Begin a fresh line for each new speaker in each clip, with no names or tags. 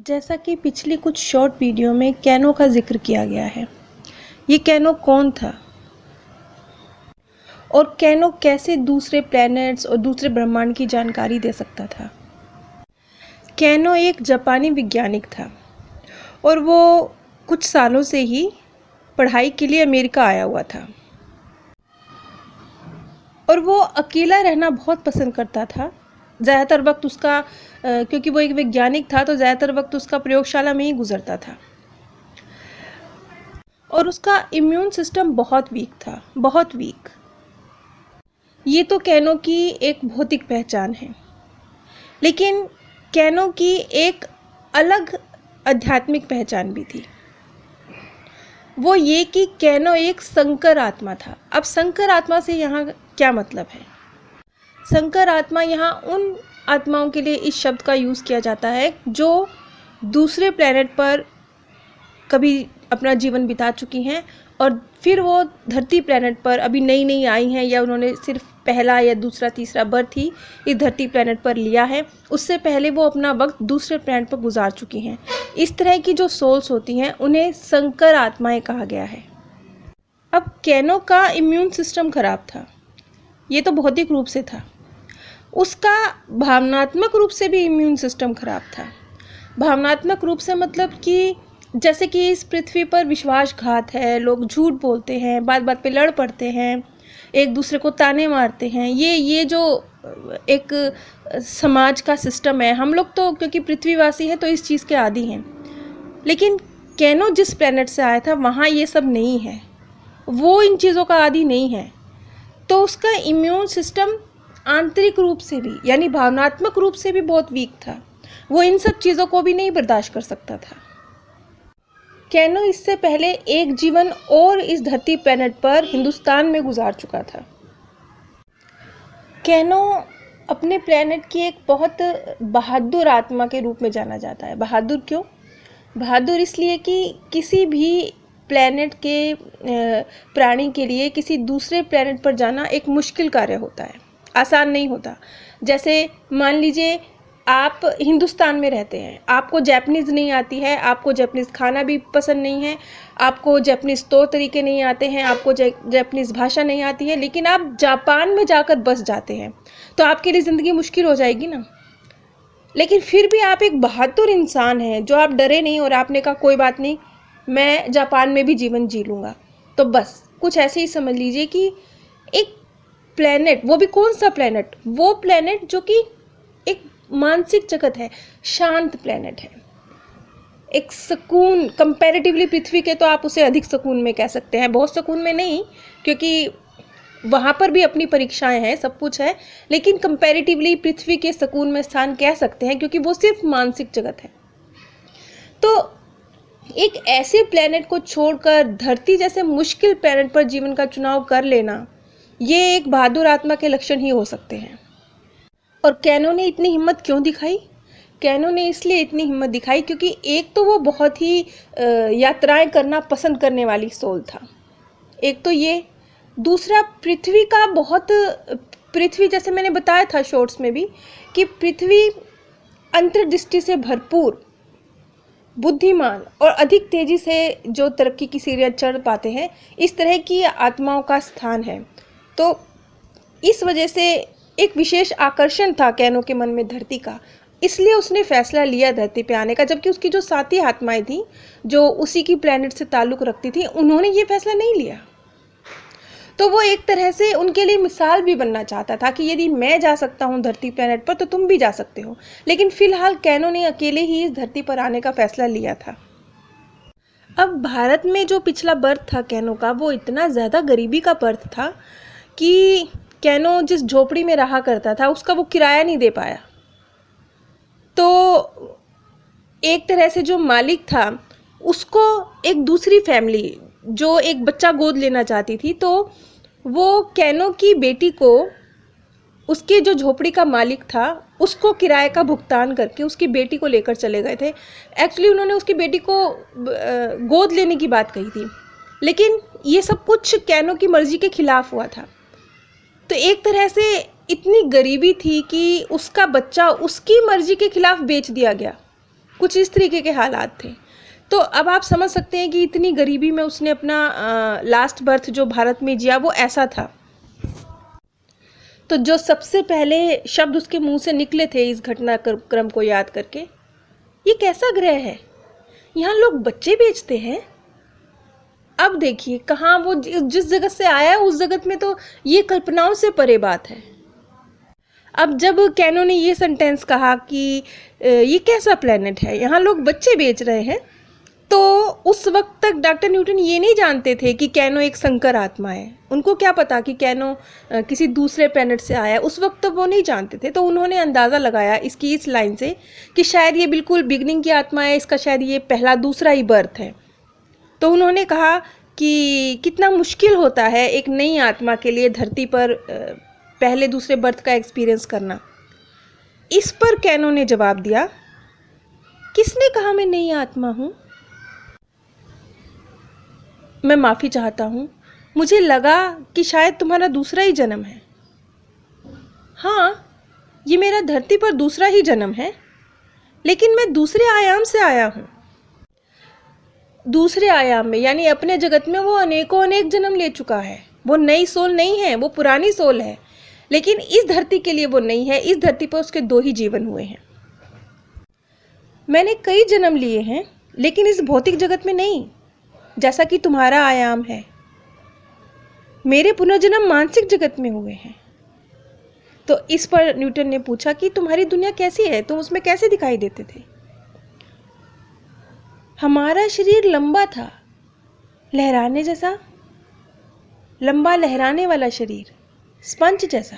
जैसा कि पिछली कुछ शॉर्ट वीडियो में कैनो का जिक्र किया गया है। ये कैनो कौन था और कैनो कैसे दूसरे प्लैनेट्स और दूसरे ब्रह्मांड की जानकारी दे सकता था। कैनो एक जापानी वैज्ञानिक था और वो कुछ सालों से ही पढ़ाई के लिए अमेरिका आया हुआ था और वो अकेला रहना बहुत पसंद करता था। ज़्यादातर वक्त उसका क्योंकि वो एक वैज्ञानिक था तो ज़्यादातर वक्त उसका प्रयोगशाला में ही गुजरता था और उसका इम्यून सिस्टम बहुत वीक था, बहुत वीक। ये तो कैनो की एक भौतिक पहचान है, लेकिन कैनो की एक अलग आध्यात्मिक पहचान भी थी। वो ये कि कैनो एक संकर आत्मा था। अब संकर आत्मा से यहाँ क्या मतलब है? संकर आत्मा यहाँ उन आत्माओं के लिए इस शब्द का यूज़ किया जाता है जो दूसरे प्लेनेट पर कभी अपना जीवन बिता चुकी हैं और फिर वो धरती प्लेनेट पर अभी नई नई आई हैं, या उन्होंने सिर्फ पहला या दूसरा तीसरा बर्थ ही इस धरती प्लेनेट पर लिया है। उससे पहले वो अपना वक्त दूसरे प्लेनेट पर गुजार चुकी हैं। इस तरह की जो सोल्स होती हैं उन्हें संकर आत्माएं कहा गया है। अब कैनो का इम्यून सिस्टम खराब था, ये तो भौतिक रूप से था। उसका भावनात्मक रूप से भी इम्यून सिस्टम खराब था। भावनात्मक रूप से मतलब कि जैसे कि इस पृथ्वी पर विश्वासघात है, लोग झूठ बोलते हैं, बात बात पे लड़ पड़ते हैं, एक दूसरे को ताने मारते हैं। ये जो एक समाज का सिस्टम है, हम लोग तो क्योंकि पृथ्वीवासी हैं तो इस चीज़ के आदी हैं। लेकिन कैनो जिस प्लेनेट से आया था वहाँ ये सब नहीं है, वो इन चीज़ों का आदी नहीं है। तो उसका इम्यून सिस्टम आंतरिक रूप से भी यानी भावनात्मक रूप से भी बहुत वीक था। वो इन सब चीज़ों को भी नहीं बर्दाश्त कर सकता था। कैनो इससे पहले एक जीवन और इस धरती प्लेनेट पर हिंदुस्तान में गुजार चुका था। कैनो अपने प्लेनेट की एक बहुत बहादुर आत्मा के रूप में जाना जाता है। बहादुर क्यों? बहादुर इसलिए कि किसी भी प्लेनेट के प्राणी के लिए किसी दूसरे प्लेनेट पर जाना एक मुश्किल कार्य होता है, आसान नहीं होता। जैसे मान लीजिए आप हिंदुस्तान में रहते हैं, आपको जैपनीज़ नहीं आती है, आपको जैपनीज़ खाना भी पसंद नहीं है, आपको जैपनीज़ तौर तरीके नहीं आते हैं, आपको जैपनीज़ भाषा नहीं आती है, लेकिन आप जापान में जाकर बस जाते हैं तो आपके लिए ज़िंदगी मुश्किल हो जाएगी ना। लेकिन फिर भी आप एक बहादुर इंसान हैं जो आप डरे नहीं और आपने कहा कोई बात नहीं, मैं जापान में भी जीवन जी लूँगा। तो बस कुछ ऐसे ही समझ लीजिए कि एक प्लेनेट, वो भी कौन सा प्लेनेट? वो प्लेनेट जो कि एक मानसिक जगत है, शांत प्लेनेट है, एक सुकून, कंपैरेटिवली पृथ्वी के तो आप उसे अधिक सुकून में कह सकते हैं, बहुत सुकून में नहीं क्योंकि वहाँ पर भी अपनी परीक्षाएं हैं, सब कुछ है, लेकिन कंपैरेटिवली पृथ्वी के सुकून में स्थान कह सकते हैं क्योंकि वो सिर्फ मानसिक जगत है। तो एक ऐसे प्लेनेट को छोड़कर धरती जैसे मुश्किल प्लेनेट पर जीवन का चुनाव कर लेना, ये एक बहादुर आत्मा के लक्षण ही हो सकते हैं। और कैनो ने इतनी हिम्मत क्यों दिखाई? कैनो ने इसलिए इतनी हिम्मत दिखाई क्योंकि एक तो वो बहुत ही यात्राएं करना पसंद करने वाली सोल था, एक तो ये। दूसरा पृथ्वी जैसे मैंने बताया था शॉर्ट्स में भी कि पृथ्वी अंतर्दृष्टि से भरपूर, बुद्धिमान और अधिक तेजी से जो तरक्की की सीढ़ियाँ चढ़ पाते हैं, इस तरह की आत्माओं का स्थान है। तो इस वजह से एक विशेष आकर्षण था कैनो के मन में धरती का, इसलिए उसने फैसला लिया धरती पे आने का। जबकि उसकी जो साथी आत्माएं थी जो उसी की प्लेनेट से ताल्लुक़ रखती थी, उन्होंने ये फैसला नहीं लिया। तो वो एक तरह से उनके लिए मिसाल भी बनना चाहता था कि यदि मैं जा सकता हूँ धरती प्लेनेट पर तो तुम भी जा सकते हो। लेकिन फिलहाल कैनो ने अकेले ही इस धरती पर आने का फैसला लिया था। अब भारत में जो पिछला बर्थ था कैनो का, वो इतना ज़्यादा गरीबी का बर्थ था कि कैनो जिस झोपड़ी में रहा करता था उसका वो किराया नहीं दे पाया। तो एक तरह से जो मालिक था उसको एक दूसरी फैमिली जो एक बच्चा गोद लेना चाहती थी, तो वो कैनो की बेटी को उसके जो झोपड़ी का मालिक था उसको किराए का भुगतान करके उसकी बेटी को लेकर चले गए थे। एक्चुअली उन्होंने उसकी बेटी को गोद लेने की बात कही थी, लेकिन ये सब कुछ कैनो की मर्जी के खिलाफ हुआ था। तो एक तरह से इतनी गरीबी थी कि उसका बच्चा उसकी मर्जी के खिलाफ बेच दिया गया कुछ इस तरीके के हालात थे। तो अब आप समझ सकते हैं कि इतनी गरीबी में उसने अपना लास्ट बर्थ जो भारत में जिया वो ऐसा था। तो जो सबसे पहले शब्द उसके मुंह से निकले थे इस घटनाक्रम को याद करके, ये कैसा ग्रह है, यहाँ लोग बच्चे बेचते हैं। अब देखिए कहाँ वो जिस जगत से आया है उस जगत में तो ये कल्पनाओं से परे बात है। अब जब कैनो ने ये सेंटेंस कहा कि ये कैसा प्लेनेट है, यहाँ लोग बच्चे बेच रहे हैं, तो उस वक्त तक डॉक्टर न्यूटन ये नहीं जानते थे कि कैनो एक संकर आत्मा है। उनको क्या पता कि कैनो किसी दूसरे प्लेनेट से आया है, उस वक्त तो वो नहीं जानते थे। तो उन्होंने अंदाज़ा लगाया इसकी इस लाइन से कि शायद ये बिल्कुल बिगनिंग की आत्मा है, इसका शायद ये पहला दूसरा ही बर्थ है। तो उन्होंने कहा कि कितना मुश्किल होता है एक नई आत्मा के लिए धरती पर पहले दूसरे बर्थ का एक्सपीरियंस करना। इस पर कैनो ने जवाब दिया, किसने कहा मैं नई आत्मा हूँ? मैं माफ़ी चाहता हूँ, मुझे लगा कि शायद तुम्हारा दूसरा ही जन्म है। हाँ, ये मेरा धरती पर दूसरा ही जन्म है, लेकिन मैं दूसरे आयाम से आया हूँ। दूसरे आयाम में यानी अपने जगत में वो अनेकों अनेक जन्म ले चुका है। वो नई सोल नहीं है, वो पुरानी सोल है, लेकिन इस धरती के लिए वो नहीं है। इस धरती पर उसके 2 ही जीवन हुए हैं। मैंने कई जन्म लिए हैं, लेकिन इस भौतिक जगत में नहीं, जैसा कि तुम्हारा आयाम है। मेरे पुनर्जन्म मानसिक जगत में हुए हैं। तो इस पर न्यूटन ने पूछा कि तुम्हारी दुनिया कैसी है, तुम उसमें कैसे दिखाई देते थे? हमारा शरीर लंबा था, लहराने जैसा, लंबा लहराने वाला शरीर, स्पंज जैसा।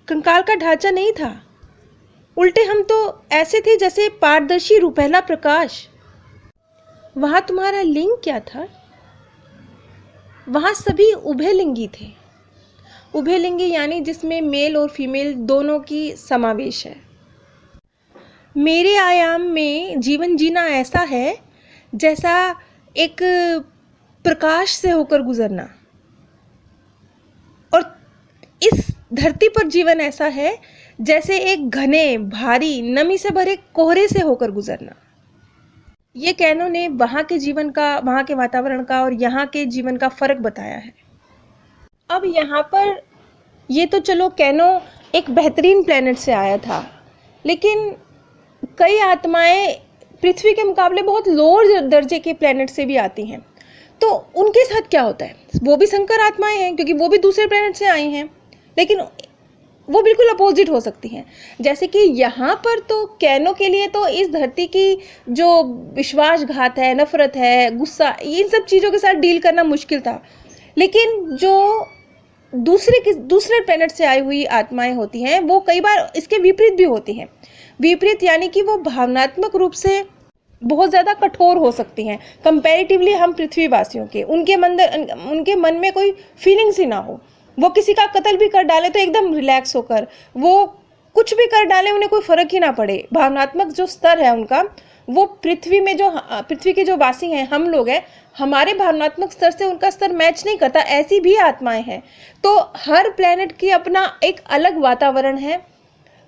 कंकाल का ढांचा नहीं था, उल्टे हम तो ऐसे थे जैसे पारदर्शी रुपहला प्रकाश। वहां तुम्हारा लिंग क्या था? वहां सभी उभयलिंगी थे। उभयलिंगी यानी जिसमें मेल और फीमेल दोनों की समावेश है। मेरे आयाम में जीवन जीना ऐसा है जैसा एक प्रकाश से होकर गुजरना, और इस धरती पर जीवन ऐसा है जैसे एक घने भारी नमी से भरे कोहरे से होकर गुजरना। ये कैनो ने वहाँ के जीवन का, वहाँ के वातावरण का और यहाँ के जीवन का फर्क बताया है। अब यहाँ पर ये तो चलो कैनो एक बेहतरीन प्लेनेट से आया था, लेकिन कई आत्माएं पृथ्वी के मुकाबले बहुत लोअर दर्जे के प्लेनेट से भी आती हैं। तो उनके साथ क्या होता है? वो भी संकर आत्माएं हैं, क्योंकि वो भी दूसरे प्लेनेट से आई हैं, लेकिन वो बिल्कुल अपोजिट हो सकती हैं। जैसे कि यहाँ पर तो कैनो के लिए तो इस धरती की जो विश्वासघात है, नफरत है, गुस्सा, इन सब चीज़ों के साथ डील करना मुश्किल था। लेकिन जो दूसरे प्लेनेट से आई हुई आत्माएं होती हैं वो कई बार इसके विपरीत भी होती हैं। विपरीत यानी कि वो भावनात्मक रूप से बहुत ज़्यादा कठोर हो सकती हैं कंपैरेटिवली हम पृथ्वीवासियों के। उनके मन में कोई फीलिंग्स ही ना हो। वो किसी का कत्ल भी कर डाले तो एकदम रिलैक्स होकर, वो कुछ भी कर डाले उन्हें कोई फ़र्क ही ना पड़े। भावनात्मक जो स्तर है उनका, वो पृथ्वी के जो वासी हैं, हम लोग हैं, हमारे भावनात्मक स्तर से उनका स्तर मैच नहीं करता। ऐसी भी आत्माएं हैं। तो हर प्लेनेट की अपना एक अलग वातावरण है,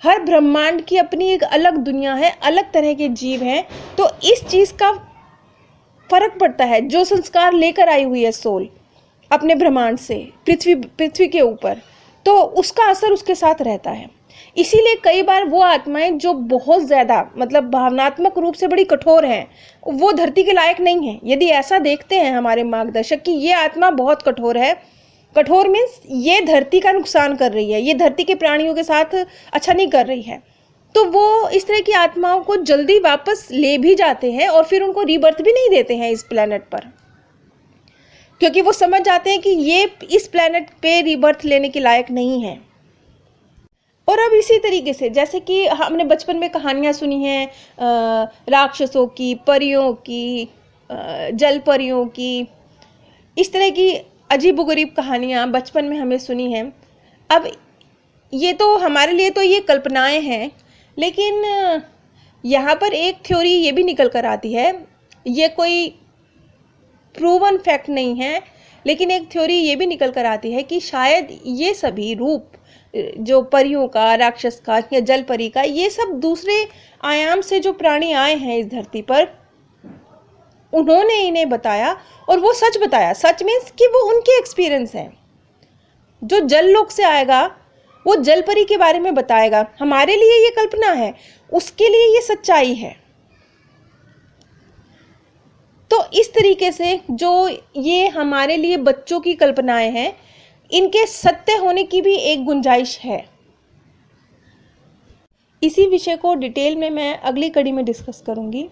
हर ब्रह्मांड की अपनी एक अलग दुनिया है, अलग तरह के जीव हैं। तो इस चीज़ का फर्क पड़ता है। जो संस्कार लेकर आई हुई है सोल अपने ब्रह्मांड से पृथ्वी के ऊपर, तो उसका असर उसके साथ रहता है। इसीलिए कई बार वो आत्माएं जो बहुत ज़्यादा मतलब भावनात्मक रूप से बड़ी कठोर हैं, वो धरती के लायक नहीं है। यदि ऐसा देखते हैं हमारे मार्गदर्शक कि ये आत्मा बहुत कठोर है, कठोर मीन्स ये धरती का नुकसान कर रही है, ये धरती के प्राणियों के साथ अच्छा नहीं कर रही है, तो वो इस तरह की आत्माओं को जल्दी वापस ले भी जाते हैं और फिर उनको रीबर्थ भी नहीं देते हैं इस प्लेनेट पर, क्योंकि वो समझ जाते हैं कि ये इस प्लेनेट पे रीबर्थ लेने के लायक नहीं है। और अब इसी तरीके से जैसे कि हमने बचपन में कहानियाँ सुनी हैं राक्षसों की, परियों की, जल परियों की, इस तरह की अजीबोगरीब कहानियाँ बचपन में हमें सुनी हैं। अब ये तो हमारे लिए तो ये कल्पनाएं हैं, लेकिन यहाँ पर एक थ्योरी ये भी निकल कर आती है। ये कोई प्रूवन फैक्ट नहीं है, लेकिन एक थ्योरी ये भी निकल कर आती है कि शायद ये सभी रूप जो परियों का, राक्षस का या जल परी का, ये सब दूसरे आयाम से जो प्राणी आए हैं इस धरती पर, उन्होंने इन्हें बताया और वो सच बताया। सच मीन्स कि वो उनके एक्सपीरियंस हैं। जो जल लोक से आएगा वो जल परी के बारे में बताएगा। हमारे लिए ये कल्पना है, उसके लिए ये सच्चाई है। तो इस तरीके से जो ये हमारे लिए बच्चों की कल्पनाएं हैं, इनके सत्य होने की भी एक गुंजाइश है। इसी विषय को डिटेल में मैं अगली कड़ी में डिस्कस करूंगी।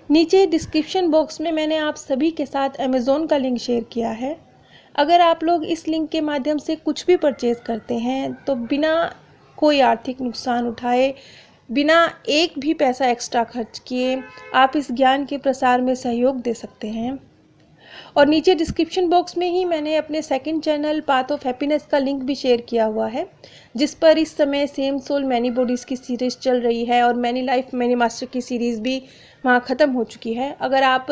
नीचे डिस्क्रिप्शन बॉक्स में मैंने आप सभी के साथ अमेज़ॉन का लिंक शेयर किया है। अगर आप लोग इस लिंक के माध्यम से कुछ भी परचेज़ करते हैं तो बिना कोई आर्थिक नुकसान उठाए, बिना एक भी पैसा एक्स्ट्रा खर्च किए आप इस ज्ञान के प्रसार में सहयोग दे सकते हैं। और नीचे डिस्क्रिप्शन बॉक्स में ही मैंने अपने second channel path of happiness का लिंक भी शेयर किया हुआ है, जिस पर इस समय सेम सोल मैनी बॉडीज़ की सीरीज़ चल रही है और मैनी लाइफ मैनी मास्टर की सीरीज़ भी वहाँ ख़त्म हो चुकी है। अगर आप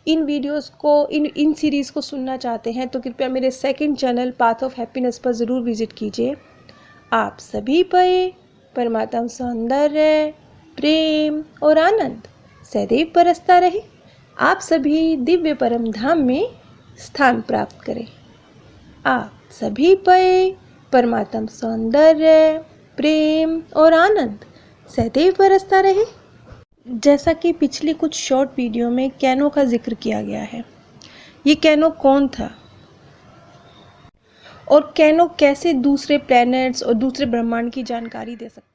इन वीडियोस को इन सीरीज़ को सुनना चाहते हैं तो कृपया मेरे second channel path of happiness पर ज़रूर विजिट कीजिए। आप सभी पर परमात्मा सौंदर्य, प्रेम और आनंद सदैव बरसता रहे। आप सभी दिव्य परम धाम में स्थान प्राप्त करें। आप सभी पर परमात्मा सौंदर्य, प्रेम और आनंद सदैव बरसता रहे। जैसा कि पिछली कुछ शॉर्ट वीडियो में कैनो का जिक्र किया गया है, ये कैनो कौन था और कैनो कैसे दूसरे प्लैनेट्स और दूसरे ब्रह्मांड की जानकारी दे सकता है।